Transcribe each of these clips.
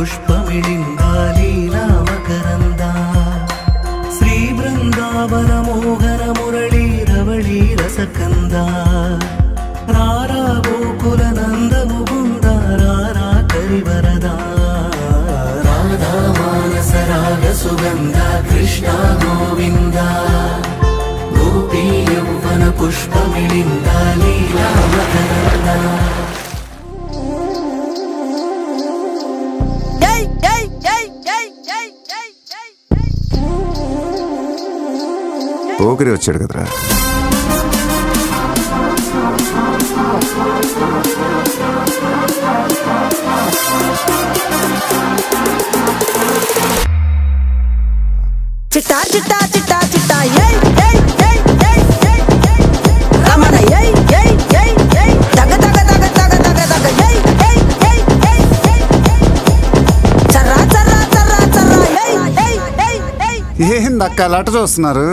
पुष्पमिलिन्दा लीला मकरन्दा श्री बृन्दावन मोहन मुरली रवळी रसकंदा रारा गोकुल नंद मुकुंद रारा करिवरदा राधा मानस राग सुगंधा कृष्ण गोविंदा गोपी यौवन पुष्पमिलिन्दा लीला मकरन्दा పోకిరి వచ్చాడు కదరా. చిట్టా చిట్టా చిట్టా చిట్టా ఏయ్ ఏయ్ ఏయ్ ఏయ్ ఏయ్ రమణ ఏయ్ ఏయ్ ఏయ్ ఏయ్ దగ దగ దగ దగ దగ దగ ఏయ్ ఏయ్ ఏయ్ ఏయ్ ఏయ్ చర్రా చర్రా చర్రా చర్రా ఏయ్ ఏయ్ ఏయ్ ఏయ్ ఏందక్క లట చూస్తున్నారు?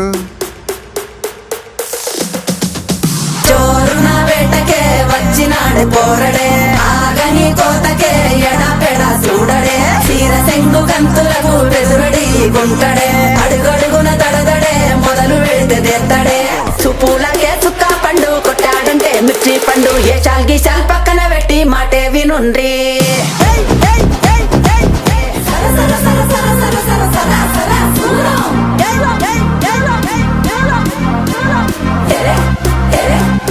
చోరున వేటకే వచ్చినాడు పోరడే ఆగని కోతకే ఎడపెడ చూడడే తీర సెంగు గంతులకు బెదురడి గుంటడే అడుగడుగున దడదడే మొదలు వెళితే తెత్తడే చుప్పులకే చుక్క పండు కొట్టాడంటే మిర్చి పండు ఏ చాల్గీశాల్ పక్కన పెట్టి మాటే వినుండ్రి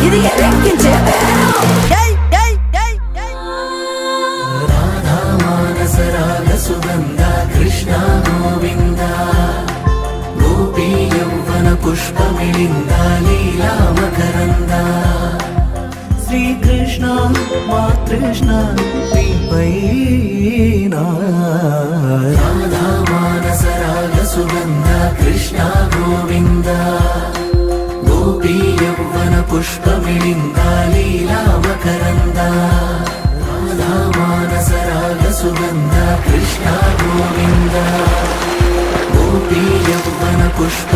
ఇది ఎక్కించే राधा मानस राग सुगंधा कृष्ण गोविंदा गोपी यौवन पुष्पमिलिन्दा लीला मकरन्दा श्री कृष्ण मातृष्ण दीपैना राधा मानस राग सुगंधा कृष्ण गोविंदा गोपी यौवन पुष्पमिलिन्दा लीला मकरन्दा राधा मानस राग सुगंधा कृष्ण गोविंदा गोपी यौवन पुष्प